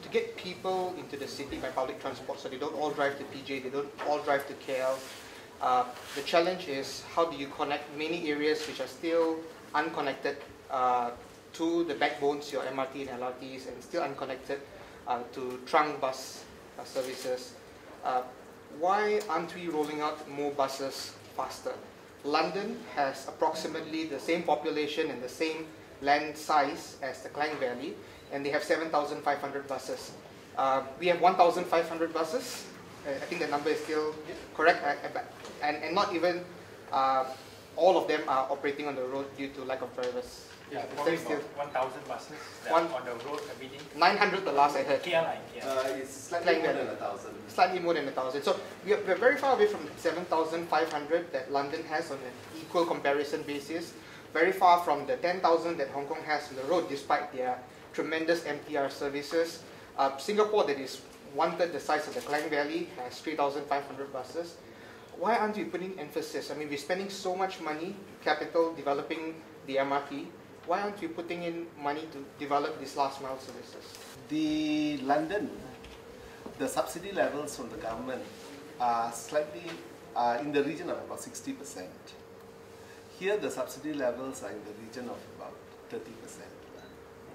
to get people into the city by public transport, so they don't all drive to PJ, they don't all drive to KL. The challenge is how do you connect many areas which are still unconnected to the backbones, your MRT and LRTs, and still unconnected to trunk bus services. Why aren't we rolling out more buses faster? London has approximately the same population and the same land size as the Klang Valley, and they have 7,500 buses. We have 1,500 buses. I think the number is still correct, and not even all of them are operating on the road due to lack of drivers. Yeah, probably still 1,000 buses that are on the road every day. 900 the last I heard. It's slightly more than 1,000. Slightly more than 1,000. So we're very far away from 7,500 that London has on an equal comparison basis. Very far from the 10,000 that Hong Kong has on the road, despite their tremendous MTR services. Singapore, that is one-third the size of the Klang Valley, has 3,500 buses. Why aren't we putting emphasis? I mean, we're spending so much money, capital, developing the MRT. Why aren't we putting in money to develop these last mile services? The London, the subsidy levels from the government are slightly in the region of about 60%. Here the subsidy levels are in the region of about 30%.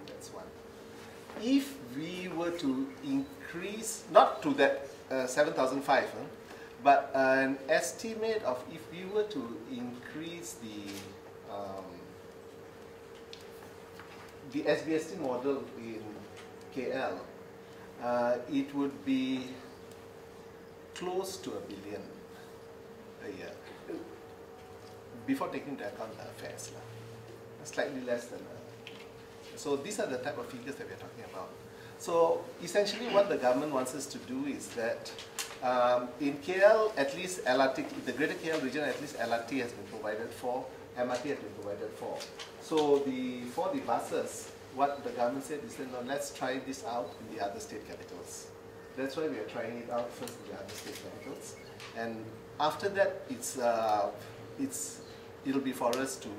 That's one. If we were to increase, not to that 7,500, but an estimate of if we were to increase the SBST model in KL, it would be close to $1 billion a year, before taking into account the fares, slightly less than that. So these are the type of figures that we are talking about. So essentially what the government wants us to do is that in KL, at least LRT, the greater KL region, at least LRT has been provided for, MRT has been provided for. So for the buses, what the government said is that, no, let's try this out in the other state capitals. That's why we are trying it out first in the other state capitals. And after that, it'll be for us to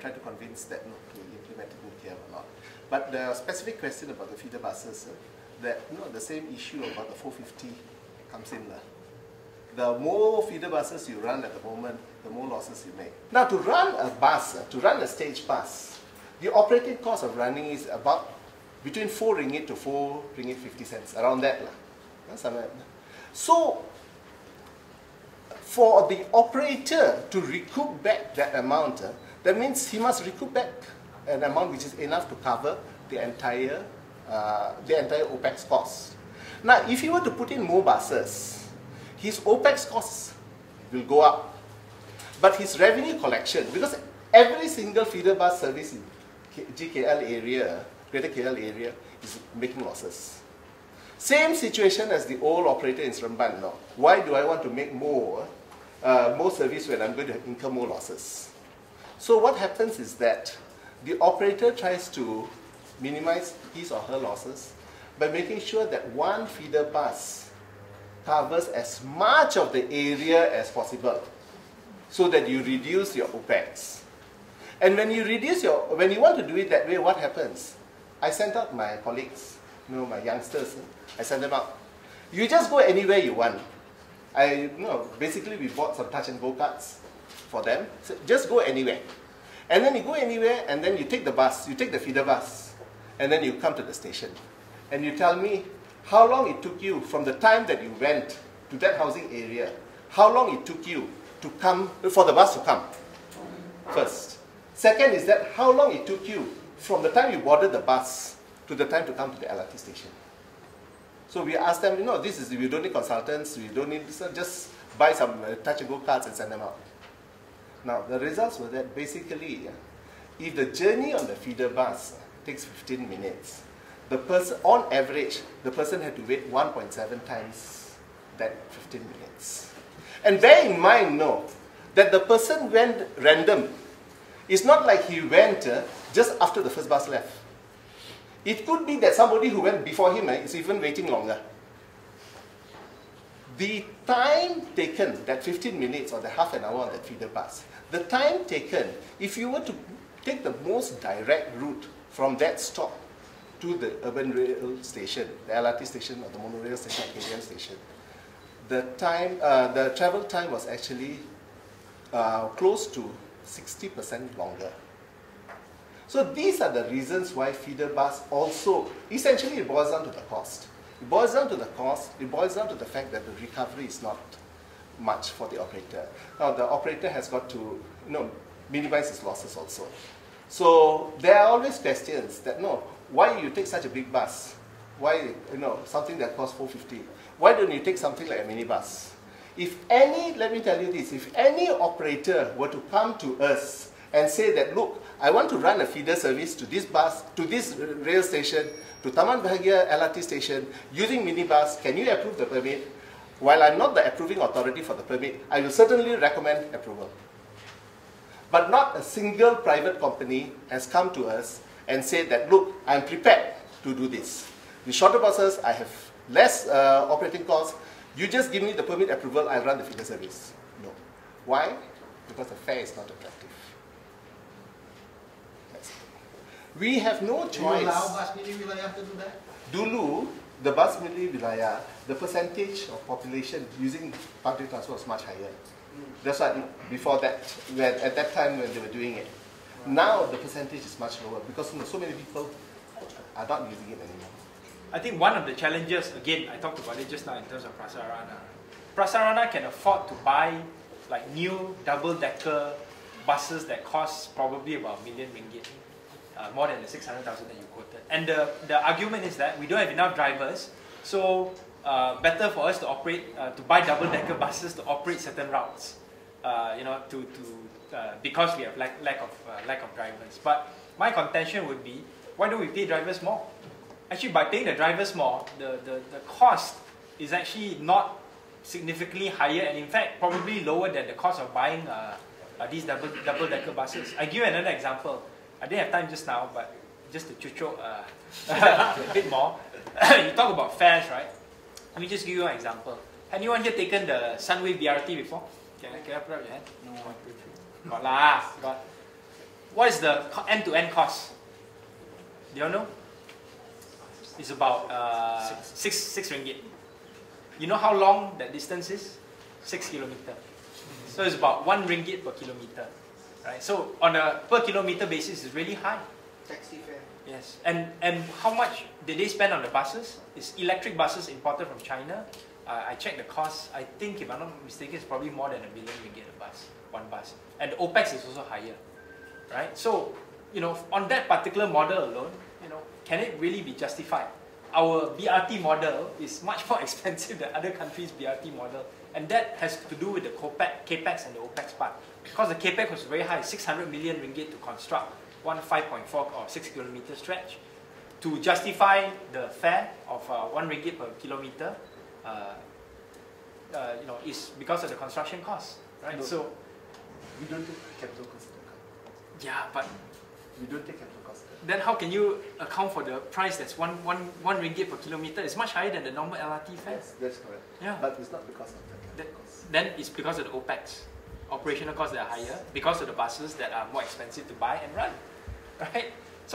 try to convince that to implement it in KL or not. But the specific question about the feeder buses, the same issue about the 450 comes in. The more feeder buses you run at the moment, the more losses you make. Now, to run a bus, to run a stage bus, the operating cost of running is about between 4 ringgit to 4 ringgit 50 cents, around that. So, for the operator to recoup back that amount, that means he must recoup back an amount which is enough to cover the entire OPEX cost. Now, if he were to put in more buses, his OPEX costs will go up. But his revenue collection, because every single feeder bus service in GKL area, Greater KL area, is making losses. Same situation as the old operator in Seremban now. Why do I want to make more service when I'm going to incur more losses? So what happens is that the operator tries to minimize his or her losses by making sure that one feeder bus covers as much of the area as possible, so that you reduce your OPEX. And when you want to do it that way, what happens? I sent out my colleagues, my youngsters, I sent them out. You just go anywhere you want. Basically we bought some touch and go cards for them. So just go anywhere. And then you go anywhere and then you take the bus, you take the feeder bus, and then you come to the station. And you tell me how long it took you from the time that you went to that housing area, how long it took you to come, for the bus to come, first. Second is that how long it took you from the time you boarded the bus to the time to come to the LRT station. So we asked them, we don't need consultants, we don't need this, just buy some touch and go cards and send them out. Now the results were that basically, if the journey on the feeder bus takes 15 minutes, the person, on average, the person had to wait 1.7 times that 15 minutes. And bear in mind, that the person went random. It's not like he went just after the first bus left. It could be that somebody who went before him is even waiting longer. The time taken, that 15 minutes or the half an hour on that feeder bus, the time taken, if you were to take the most direct route from that stop to the urban rail station, the LRT station or the monorail station, KDM station, the travel time was actually close to 60% longer. So these are the reasons why feeder bus also, essentially it boils down to the cost. It boils down to the cost, it boils down to the fact that the recovery is not much for the operator. Now the operator has got to minimize his losses also. So there are always questions that, why you take such a big bus? Why, something that costs 450? Why don't you take something like a minibus? If any, let me tell you this, if any operator were to come to us and say that, look, I want to run a feeder service to this bus, to this rail station, to Taman Bahagia LRT station, using minibus, can you approve the permit? While I'm not the approving authority for the permit, I will certainly recommend approval. But not a single private company has come to us and said that, look, I'm prepared to do this. With shorter buses, I have less operating costs. You just give me the permit approval, I'll run the feeder service. No. Why? Because the fare is not attractive. We have no choice. Do you allow bus mili wilayah to do that? Dulu, the bus mili wilayah, the percentage of population using public transport was much higher. That's why before that, at that time when they were doing it. Now the percentage is much lower because so many people are not using it anymore. I think one of the challenges, again, I talked about it just now in terms of Prasarana. Prasarana can afford to buy like new double-decker buses that cost probably about R1 million, more than the 600,000 that you quoted. And the argument is that we don't have enough drivers, so better for us to operate, to buy double-decker buses to operate certain routes, because we have lack of drivers. But my contention would be, why don't we pay drivers more? Actually, by paying the drivers more, the cost is actually not significantly higher, and in fact, probably lower than the cost of buying these double-decker buses. I give you another example. I didn't have time just now, but just to chucho a bit more. You talk about fares, right? Let me just give you an example. Anyone here taken the Sunway BRT before? Can I put up your hand? No. 1, 2, 3. Got lah. Got. What is the end-to-end cost? Do you all know? It's about 6 ringgit. You know how long that distance is? 6 kilometers. So it's about 1 ringgit per kilometer. Right? So on a per kilometer basis, it's really high. Taxi fare. Yes. And how much did they spend on the buses? It's electric buses imported from China. I checked the cost. I think, if I'm not mistaken, it's probably more than R1 million a bus, one bus. And the OPEX is also higher. Right? So, on that particular model alone, can it really be justified? Our BRT model is much more expensive than other countries' BRT model. And that has to do with the CAPEX and the OPEX part. Because the CAPEX was very high, 600 million ringgit to construct one 5.4 or 6 kilometer stretch. To justify the fare of 1 ringgit per kilometer, is because of the construction cost, right? No, so we don't take capital cost. Yeah, but we don't take capital cost. Then how can you account for the price that's one ringgit per kilometer? It's much higher than the normal LRT fare. Yes, that's correct. Yeah. But it's not because of the capital cost. Then it's because of the OPEX. Operational costs that are higher, because of the buses that are more expensive to buy and run. Right?